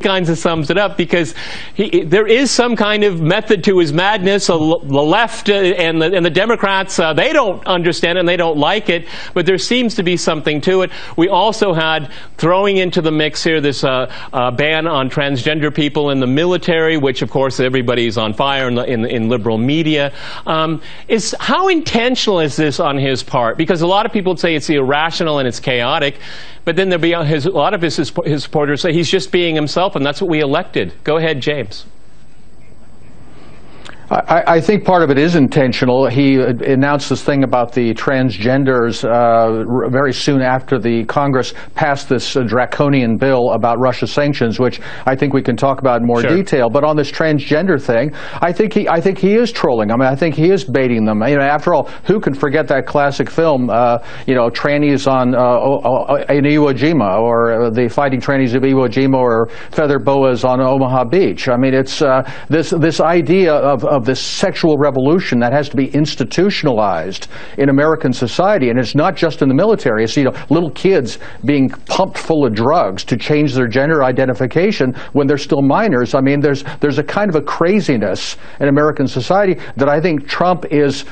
kinds of sums it up, because there is some kind of method to his madness. The left and the Democrats, they don't understand it and they don't like it, but there seems to be something to it. We also had, throwing into the mix here, this ban on transgender people in the military, which of course everybody's on fire in liberal media. How intentional is this on his part? Because a lot of people would say it's irrational and it's chaotic, but then there'll be a lot of his supporters say he's just being himself, and that's what we elected. Go ahead, James. I think part of it is intentional. He announced this thing about the transgenders very soon after the Congress passed this draconian bill about Russia sanctions, which I think we can talk about in more detail. But on this transgender thing, I think he is trolling. I mean, I think he is baiting them. You know, after all, who can forget that classic film, you know, trannies in Iwo Jima, or the fighting trannies of Iwo Jima, or feather boas on Omaha Beach? I mean, it's this idea of this sexual revolution that has to be institutionalized in American society, and it's not just in the military. It's, you know, little kids being pumped full of drugs to change their gender identification when they're still minors. I mean, there's a kind of a craziness in American society that I think Trump is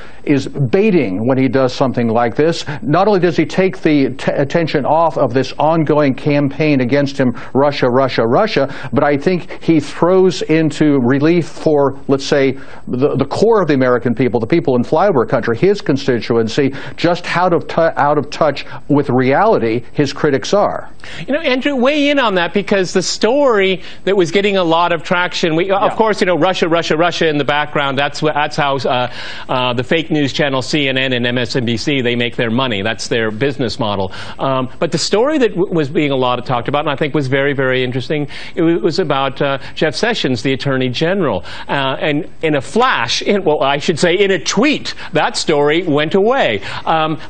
baiting when he does something like this. Not only does he take the attention off of this ongoing campaign against him, Russia, Russia, Russia, but I think he throws into relief for, let's say, the core of the American people, the people in flyover country, his constituency, just how out of touch with reality his critics are. You know, Andrew, weigh in on that, because the story that was getting a lot of traction, of course, you know, Russia, Russia, Russia in the background, that's how the fake news channel CNN and MSNBC, they make their money. That's their business model. But the story that was being talked about, and I think was very, very interesting, it was about Jeff Sessions, the Attorney General. And in a flash, well, I should say in a tweet, that story went away.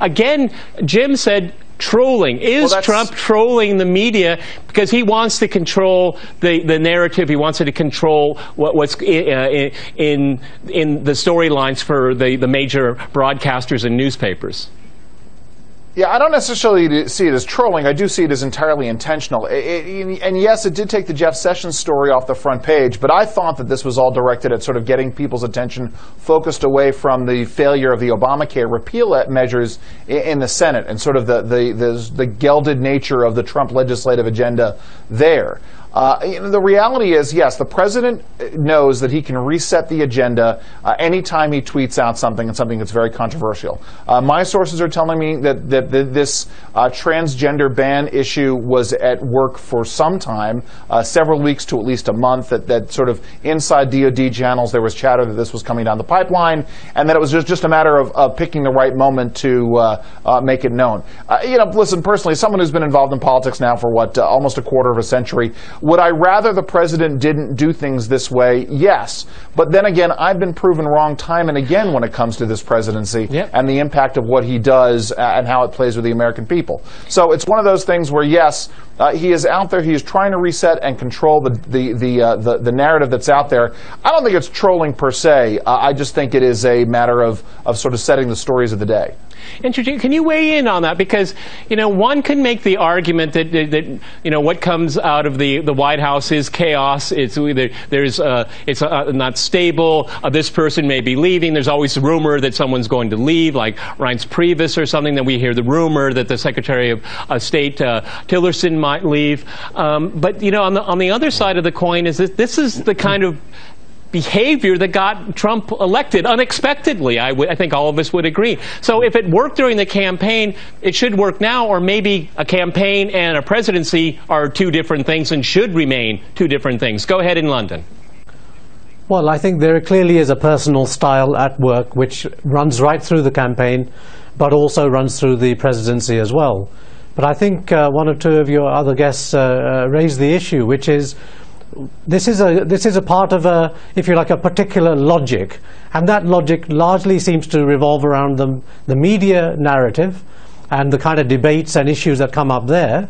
Again, Jim said, trolling. Is Trump trolling the media because he wants to control the narrative? He wants to control what's in the storylines for the major broadcasters and newspapers. Yeah, I don't necessarily see it as trolling. I do see it as entirely intentional. And yes, it did take the Jeff Sessions story off the front page, but I thought that this was all directed at sort of getting people's attention focused away from the failure of the Obamacare repeal measures in the Senate and sort of the gelded nature of the Trump legislative agenda there. The reality is, yes, the president knows that he can reset the agenda anytime he tweets out something, and something that's very controversial. My sources are telling me that this transgender ban issue was at work for some time, several weeks to at least a month, that sort of inside DOD channels there was chatter that this was coming down the pipeline, and that it was just a matter of picking the right moment to make it known. You know, listen, personally, as someone who's been involved in politics now for, almost a quarter of a century, would I rather the president didn't do things this way? Yes. But then again, I've been proven wrong time and again when it comes to this presidency and the impact of what he does and how it plays with the American people. So it's one of those things where, yes, he is out there. He is trying to reset and control the narrative that's out there. I don't think it's trolling per se. I just think it is a matter of sort of setting the stories of the day. Can you weigh in on that? Because, you know, one can make the argument that you know, what comes out of the White House is chaos. It's it's not stable. This person may be leaving. There's always a rumor that someone's going to leave, like Reince Priebus or something. Then we hear the rumor that the Secretary of State Tillerson might leave. But you know, on the other side of the coin is that this is the kind of behavior that got Trump elected unexpectedly. I think all of us would agree. So if it worked during the campaign, it should work now, or maybe a campaign and a presidency are two different things and should remain two different things. Go ahead in London. Well, I think there clearly is a personal style at work which runs right through the campaign, but also runs through the presidency as well. But I think one or two of your other guests raised the issue, which is this is a part of if you like, a particular logic, and that logic largely seems to revolve around the media narrative and the kind of debates and issues that come up there,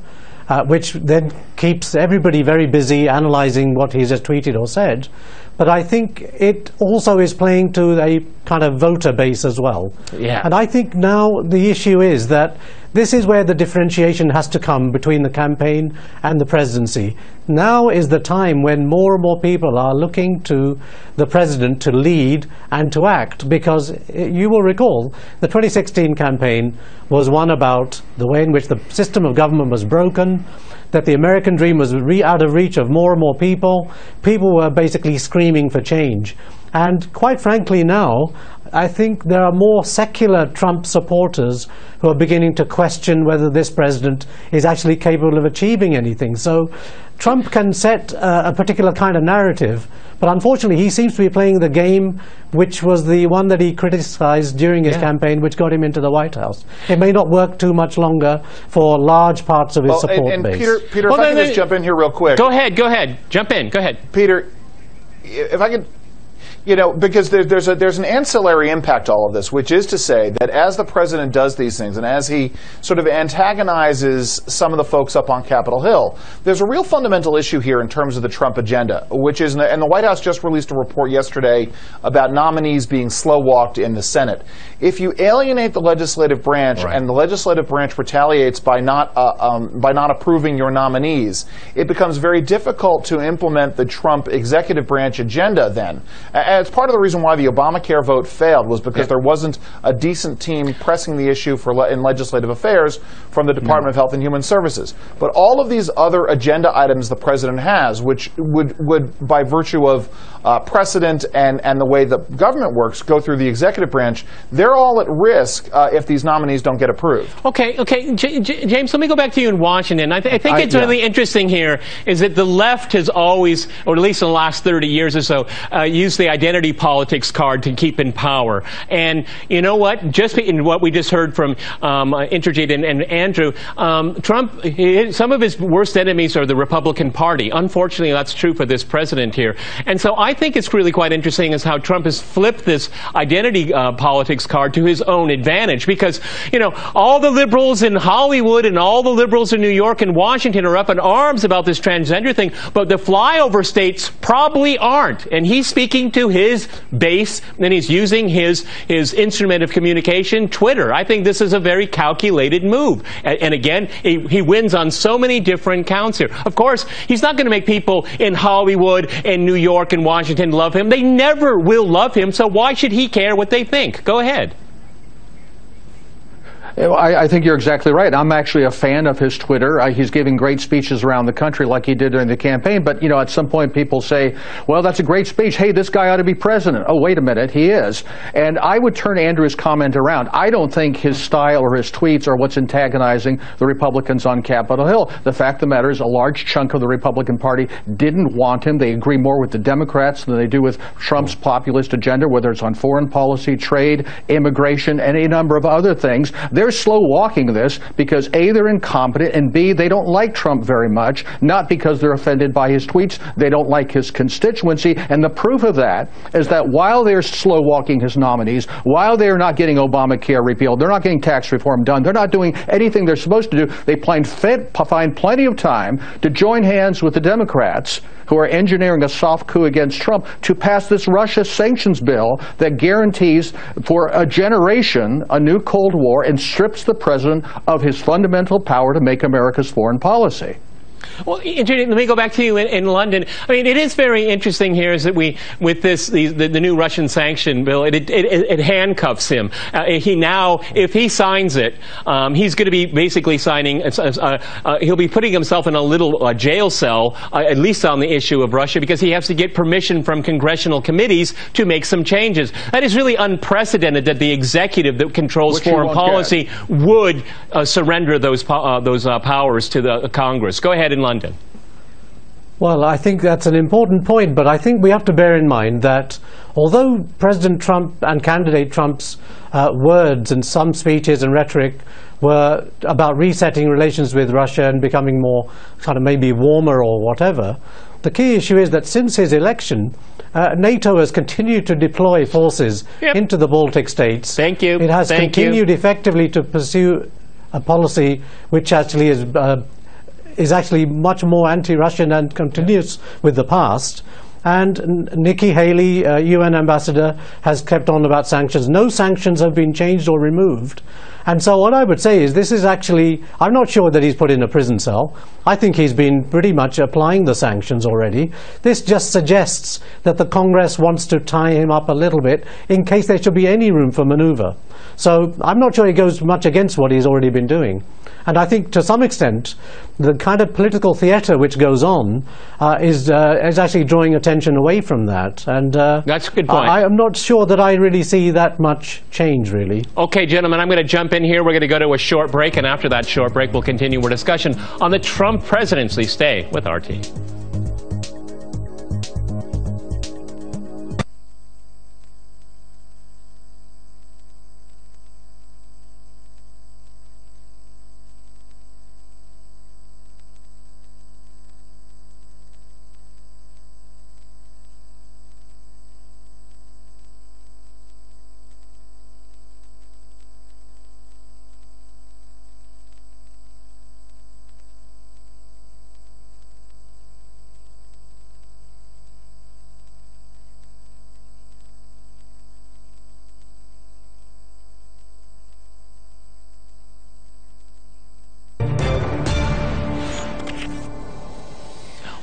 which then keeps everybody very busy analyzing what he's just tweeted or said. But I think it also is playing to a kind of voter base as well. Yeah. And I think now the issue is that this is where the differentiation has to come between the campaign and the presidency. Now is the time when more and more people are looking to the president to lead and to act, because you will recall the 2016 campaign was one about the way in which the system of government was broken, that the American dream was out of reach of more and more people. People were basically screaming for change. And quite frankly now, I think there are more secular Trump supporters who are beginning to question whether this president is actually capable of achieving anything. So Trump can set a particular kind of narrative, but unfortunately he seems to be playing the game which was the one that he criticized during his campaign, which got him into the White House. It may not work too much longer for large parts of his support base. Peter, if I can just jump in here real quick. Go ahead. Jump in. Go ahead. Peter, if I could... You know, because there's an ancillary impact to all of this, which is to say that as the president does these things and as he sort of antagonizes some of the folks up on Capitol Hill, there's a real fundamental issue here in terms of the Trump agenda, which is, and the White House just released a report yesterday about nominees being slow-walked in the Senate. If you alienate the legislative branch and the legislative branch retaliates by not approving your nominees, it becomes very difficult to implement the Trump executive branch agenda then. It's part of the reason why the Obamacare vote failed was because there wasn't a decent team pressing the issue in legislative affairs from the Department of Health and Human Services. But all of these other agenda items the president has, which would by virtue of precedent and the way the government works, go through the executive branch, they're all at risk if these nominees don't get approved. Okay. James, let me go back to you in Washington. I think it's really interesting here is that the left has always, or at least in the last 30 years or so, used the identity politics card to keep in power. And you know what? Just in what we just heard from Indrajit and Andrew, Trump, some of his worst enemies are the Republican Party. Unfortunately, that's true for this president here. And so I think it's really quite interesting is how Trump has flipped this identity politics card to his own advantage. Because, you know, all the liberals in Hollywood and all the liberals in New York and Washington are up in arms about this transgender thing, but the flyover states probably aren't. And he's speaking to his base, and he's using his instrument of communication, Twitter. I think this is a very calculated move. And again, he wins on so many different counts here. Of course, he's not going to make people in Hollywood and New York and Washington love him. They never will love him, so why should he care what they think? Go ahead. I think you're exactly right. I'm actually a fan of his Twitter. He's giving great speeches around the country like he did during the campaign. But, you know, at some point people say, well, that's a great speech. Hey, this guy ought to be president. Oh, wait a minute. He is. And I would turn Andrew's comment around. I don't think his style or his tweets are what's antagonizing the Republicans on Capitol Hill. The fact of the matter is a large chunk of the Republican Party didn't want him. They agree more with the Democrats than they do with Trump's populist agenda, whether it's on foreign policy, trade, immigration, and a number of other things. They're slow-walking this because A, they're incompetent, and B, they don't like Trump very much, not because they're offended by his tweets. They don't like his constituency, and the proof of that is that while they're slow-walking his nominees, while they're not getting Obamacare repealed, they're not getting tax reform done, they're not doing anything they're supposed to do, they find plenty of time to join hands with the Democrats who are engineering a soft coup against Trump to pass this Russia sanctions bill that guarantees for a generation a new Cold War and strips the president of his fundamental power to make America's foreign policy. Well, let me go back to you in London. I mean, it is very interesting here is that with the new Russian sanction bill, it handcuffs him. If he signs it, he's going to be basically signing, he'll be putting himself in a little jail cell, at least on the issue of Russia, because he has to get permission from congressional committees to make some changes. That is really unprecedented that the executive that controls foreign policy would surrender those powers to the Congress. Go ahead in London. Well, I think that's an important point, but I think we have to bear in mind that although President Trump and candidate Trump's words and some speeches and rhetoric were about resetting relations with Russia and becoming more kind of maybe warmer or whatever, the key issue is that since his election, NATO has continued to deploy forces into the Baltic states. Thank you. It has continued effectively to pursue a policy which actually is actually much more anti-Russian and continues with the past. And Nikki Haley, UN ambassador, has kept on about sanctions. No sanctions have been changed or removed. And so what I would say is this is actually, I'm not sure that he's put in a prison cell. I think he's been pretty much applying the sanctions already. This just suggests that the Congress wants to tie him up a little bit in case there should be any room for maneuver. So I'm not sure he goes much against what he's already been doing. And I think to some extent the kind of political theatre which goes on is actually drawing attention away from that. And that's a good point. I am not sure that I really see that much change, really. Okay, gentlemen, I'm going to jump in here. We're going to go to a short break, and after that short break, we'll continue our discussion on the Trump presidency. Stay with RT.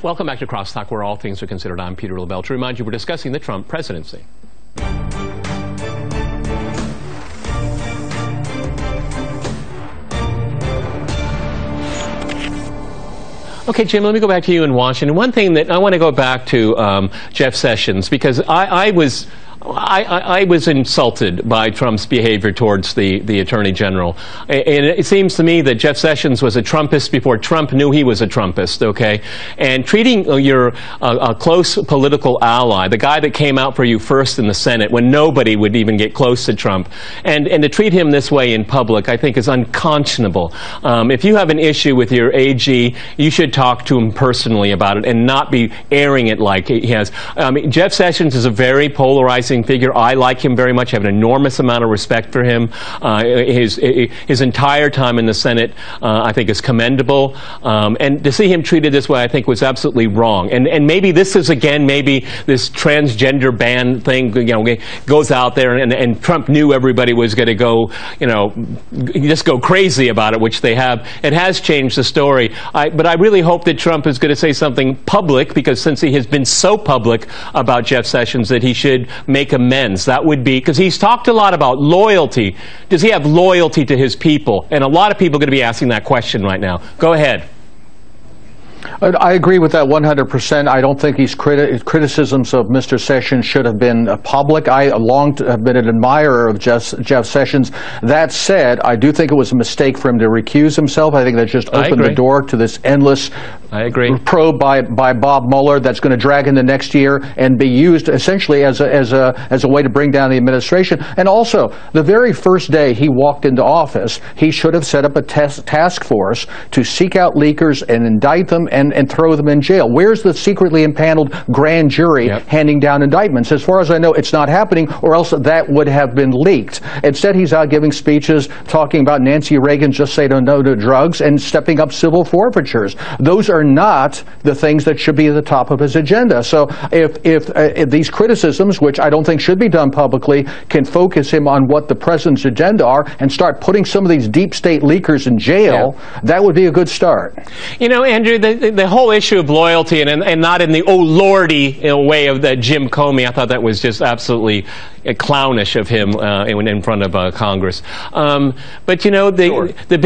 Welcome back to Crosstalk, where all things are considered. I'm Peter LaBelle. To remind you, we're discussing the Trump presidency. Okay, Jim, let me go back to you in Washington. One thing that I want to go back to Jeff Sessions, because I was insulted by Trump's behavior towards the Attorney General. And it seems to me that Jeff Sessions was a Trumpist before Trump knew he was a Trumpist, okay? And treating your close political ally, the guy that came out for you first in the Senate when nobody would even get close to Trump, and to treat him this way in public, I think is unconscionable. If you have an issue with your AG, you should talk to him personally about it and not be airing it like he has. Jeff Sessions is a very polarizing figure. I like him very much. I have an enormous amount of respect for him. His entire time in the Senate, I think, is commendable. And to see him treated this way, I think, was absolutely wrong. And maybe this is, again, maybe this transgender ban thing, goes out there, and Trump knew everybody was going to go, just go crazy about it, which they have. It has changed the story. But I really hope that Trump is going to say something public, because since he has been so public about Jeff Sessions, that he should make amends. That would be, because he's talked a lot about loyalty. Does he have loyalty to his people? And a lot of people are going to be asking that question right now. Go ahead. I agree with that 100%. I don't think his criticisms of Mr. Sessions should have been public. I long have been an admirer of Jeff Sessions. That said, I do think it was a mistake for him to recuse himself. I think that just opened the door to this endless probe by Bob Mueller that's going to drag into next year and be used essentially as a way to bring down the administration. And also, the very first day he walked into office, he should have set up a task force to seek out leakers and indict them and throw them in jail. Where's the secretly impaneled grand jury handing down indictments? As far as I know, it's not happening, or else that would have been leaked. Instead, he's out giving speeches talking about Nancy Reagan just say no to drugs and stepping up civil forfeitures. Those are not the things that should be at the top of his agenda. So if these criticisms, which I don't think should be done publicly, can focus him on what the president's agenda are and start putting some of these deep state leakers in jail, that would be a good start. Andrew, the whole issue of loyalty, and not in the oh lordy way of the Jim Comey, I thought that was just absolutely clownish of him in front of Congress. But the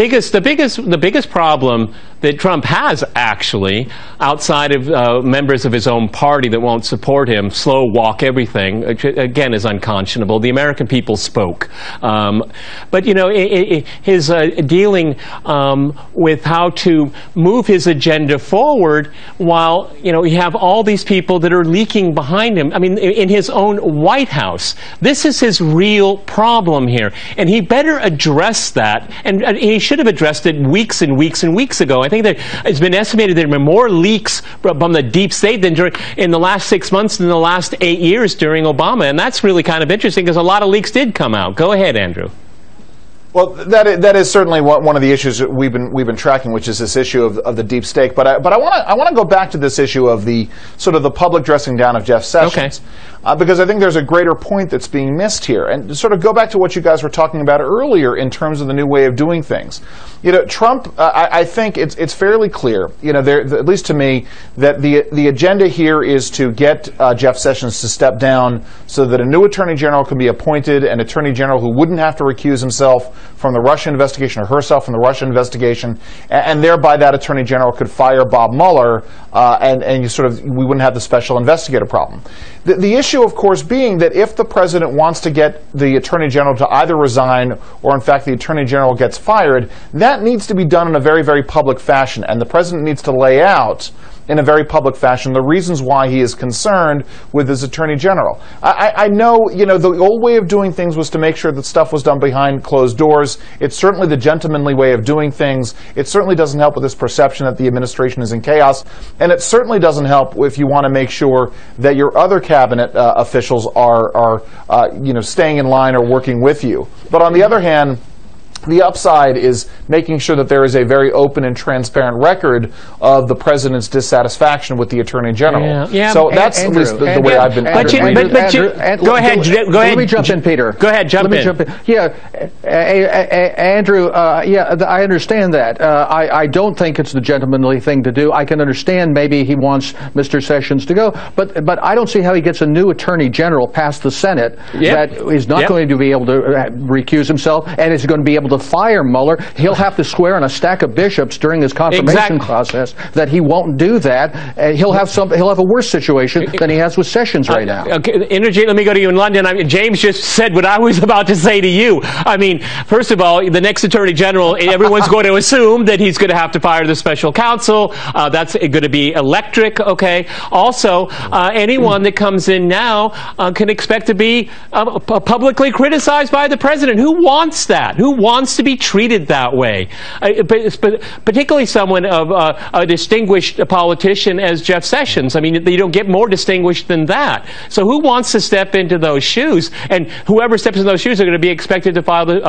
biggest problem that Trump has, actually, outside of members of his own party that won't support him, slow walk everything, again, is unconscionable. The American people spoke. But his dealing with how to move his agenda forward while you have all these people that are leaking behind him. I mean, in his own White House. This is his real problem here, and he better address that, and he should have addressed it weeks and weeks and weeks ago. I think that it's been estimated there have been more leaks from the deep state than in the last 6 months than the last 8 years during Obama, and that's really kind of interesting because a lot of leaks did come out. Go ahead, Andrew. Well, that is certainly one of the issues that we've been tracking, which is this issue of the deep state. But I want to go back to this issue of the sort of the public dressing down of Jeff Sessions, because I think there's a greater point that's being missed here, and to sort of go back to what you guys were talking about earlier in terms of the new way of doing things. Trump, I think it's fairly clear, at least to me, that the agenda here is to get Jeff Sessions to step down so that a new attorney general can be appointed, an attorney general who wouldn't have to recuse himself from the Russian investigation or herself from the Russian investigation, and thereby that attorney general could fire Bob Mueller, and we wouldn't have the special investigator problem. The issue, of course, being that if the president wants to get the attorney general to either resign or, in fact, the attorney general gets fired, that needs to be done in a very, very public fashion, and the president needs to lay out in a very public fashion the reasons why he is concerned with his attorney general. I know, the old way of doing things was to make sure that stuff was done behind closed doors. It's certainly the gentlemanly way of doing things. It certainly doesn't help with this perception that the administration is in chaos, and it certainly doesn't help if you want to make sure that your other cabinet officials are staying in line or working with you. But on the other hand, the upside is making sure that there is a very open and transparent record of the president's dissatisfaction with the attorney general. Yeah. So that's at least the way I've been. Go ahead. Let me jump in, Peter. Go ahead. Jump in. Yeah, Andrew. I understand that. I don't think it's the gentlemanly thing to do. I can understand maybe he wants Mr. Sessions to go, but I don't see how he gets a new attorney general past the Senate that is not going to be able to recuse himself and is going to be able to fire Mueller. He'll have to swear on a stack of bishops during his confirmation process that he won't do that. He'll have a worse situation than he has with Sessions right now. Okay, Energy, let me go to you in London. James just said what I was about to say to you. I mean, first of all, the next Attorney General, everyone's going to assume that he's going to have to fire the special counsel. That's going to be electric, okay? Also, anyone that comes in now can expect to be publicly criticized by the president. Who wants that? Who wants to be treated that way? Particularly someone of a distinguished politician as Jeff Sessions. I mean, you don't get more distinguished than that. So who wants to step into those shoes? And whoever steps in those shoes are going to be expected to file the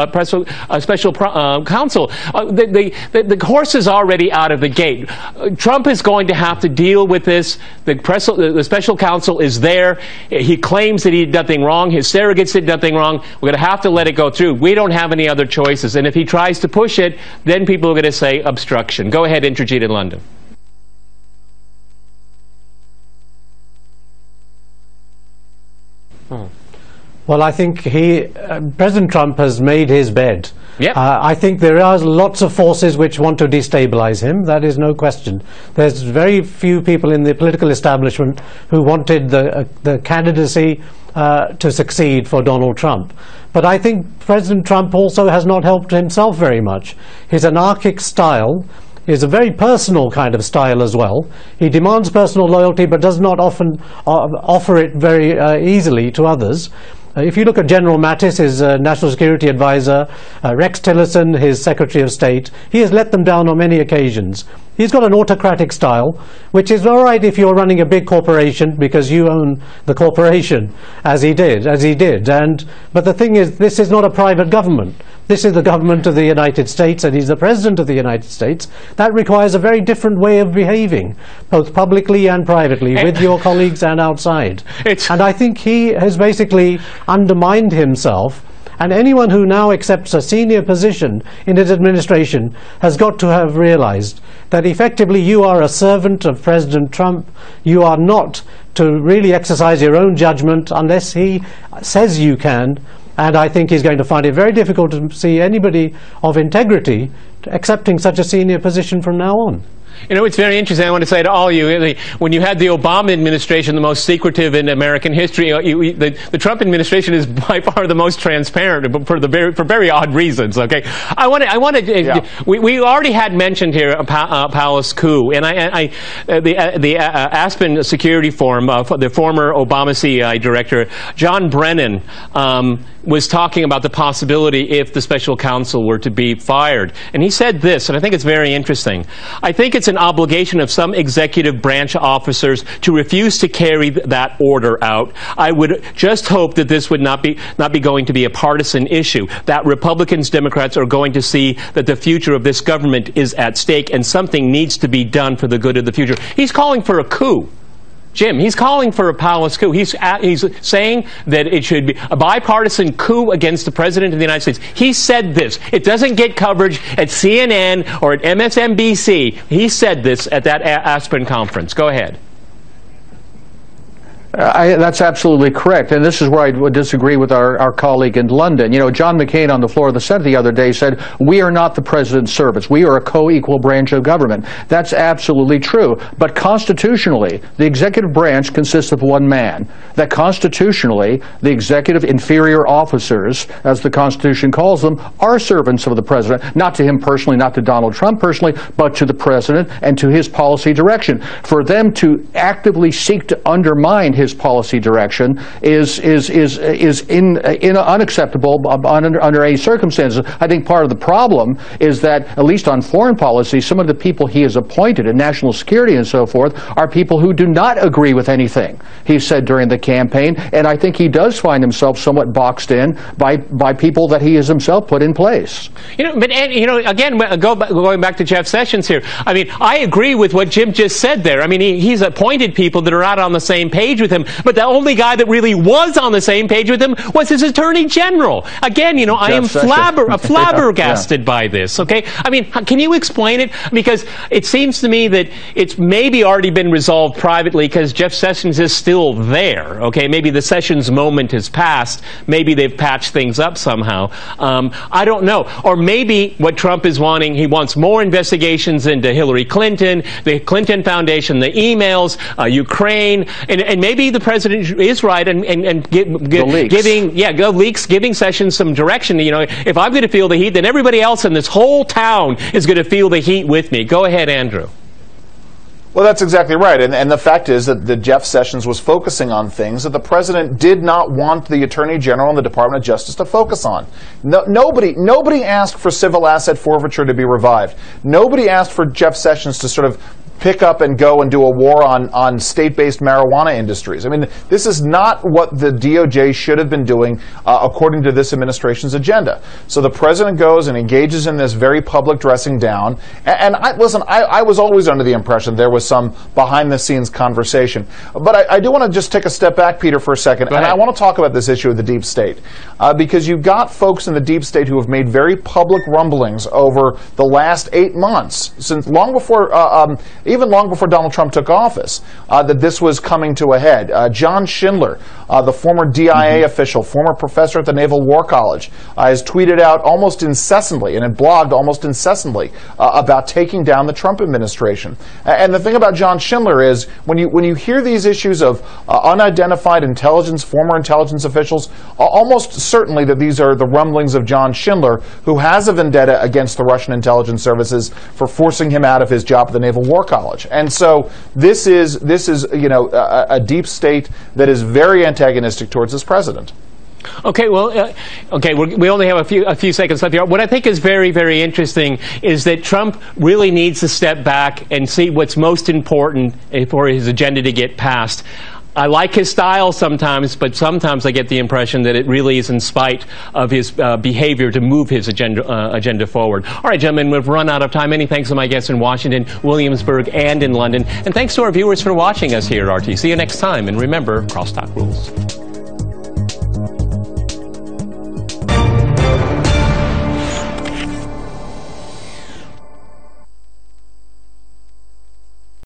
special counsel. The horse is already out of the gate. Trump is going to have to deal with this. The special counsel is there. He claims that he did nothing wrong. His surrogates did nothing wrong. We're going to have to let it go through. We don't have any other choices. And if he tries to push it, then people are going to say obstruction. Go ahead, Indrajit in London. Well, I think President Trump has made his bed. Yep. I think there are lots of forces which want to destabilize him. That is no question. There's very few people in the political establishment who wanted the candidacy to succeed for Donald Trump. But I think President Trump also has not helped himself very much. His anarchic style is a very personal kind of style as well. He demands personal loyalty but does not often offer it very easily to others. If you look at General Mattis, his National Security Advisor, Rex Tillerson, his Secretary of State, he has let them down on many occasions. He's got an autocratic style, which is all right if you're running a big corporation because you own the corporation, as he did. But the thing is, this is not a private government. This is the government of the United States, and he's the President of the United States. That requires a very different way of behaving, both publicly and privately, with your colleagues and outside. And I think he has basically undermined himself. And anyone who now accepts a senior position in his administration has got to have realized that effectively you are a servant of President Trump. You are not to really exercise your own judgment unless he says you can. And I think he's going to find it very difficult to see anybody of integrity accepting such a senior position from now on. You know, it's very interesting. I want to say to all of you, when you had the Obama administration, the most secretive in American history, the Trump administration is by far the most transparent, but for very odd reasons. Okay, we already had mentioned here a palace coup, and the Aspen Security Forum, the former Obama CEI director John Brennan was talking about the possibility if the special counsel were to be fired, and he said this, and I think it's very interesting. I think it's an obligation of some executive branch officers to refuse to carry that order out. I would just hope that this would not be going to be a partisan issue, that Republicans, Democrats are going to see that the future of this government is at stake and something needs to be done for the good of the future. He's calling for a coup. Jim, he's calling for a palace coup. He's saying that it should be a bipartisan coup against the President of the United States. He said this. It doesn't get coverage at CNN or at MSNBC. He said this at that Aspen conference. Go ahead. That's absolutely correct, and this is where I would disagree with our colleague in London. You know, John McCain on the floor of the Senate the other day said, we are not the president's servants. We are a co-equal branch of government. That's absolutely true. But constitutionally, the executive branch consists of one man. That constitutionally, the executive inferior officers, as the Constitution calls them, are servants of the president, not to him personally, not to Donald Trump personally, but to the president and to his policy direction. For them to actively seek to undermine his policy direction is unacceptable under any circumstances. I think part of the problem is that, at least on foreign policy, some of the people he has appointed in national security and so forth are people who do not agree with anything he said during the campaign, and I think he does find himself somewhat boxed in by people that he has himself put in place. You know, but you know, again, going back to Jeff Sessions here, I mean, I agree with what Jim just said there. I mean, he's appointed people that are not on the same page with him, but the only guy that really was on the same page with him was his Attorney General. Again, you know, I am flabbergasted by this, okay? I mean, can you explain it? Because it seems to me that it's maybe already been resolved privately because Jeff Sessions is still there, okay? Maybe the Sessions moment has passed. Maybe they've patched things up somehow. I don't know. Or maybe what Trump is wanting, he wants more investigations into Hillary Clinton, the Clinton Foundation, the emails, Ukraine, and maybe the president is right and giving Sessions some direction. You know, if I'm going to feel the heat, then everybody else in this whole town is going to feel the heat with me. Go ahead, Andrew. Well, that's exactly right. And the fact is that Jeff Sessions was focusing on things that the president did not want the Attorney General and the Department of Justice to focus on. Nobody asked for civil asset forfeiture to be revived. Nobody asked for Jeff Sessions to sort of pick up and go and do a war on state-based marijuana industries. I mean, this is not what the DOJ should have been doing according to this administration's agenda. So the president goes and engages in this very public dressing down. And I was always under the impression there was some behind-the-scenes conversation. But I do want to just take a step back, Peter, for a second. And I want to talk about this issue of the deep state. Because you've got folks in the deep state who have made very public rumblings over the last 8 months, since even long before Donald Trump took office, that this was coming to a head. John Schindler, the former DIA official, former professor at the Naval War College, has tweeted out almost incessantly and had blogged almost incessantly about taking down the Trump administration. And the thing about John Schindler is when you hear these issues of unidentified intelligence, former intelligence officials, almost certainly that these are the rumblings of John Schindler, who has a vendetta against the Russian intelligence services for forcing him out of his job at the Naval War College. And so this is you know, a deep state that is very antagonistic towards this president. Okay, well, we only have a few seconds left here. What I think is very, very interesting is that Trump really needs to step back and see what's most important for his agenda to get passed. I like his style sometimes, but sometimes I get the impression that it really is in spite of his behavior to move his agenda forward. All right, gentlemen, we've run out of time. Many thanks to my guests in Washington, Williamsburg, and in London. And thanks to our viewers for watching us here at RT. See you next time. And remember, crosstalk rules.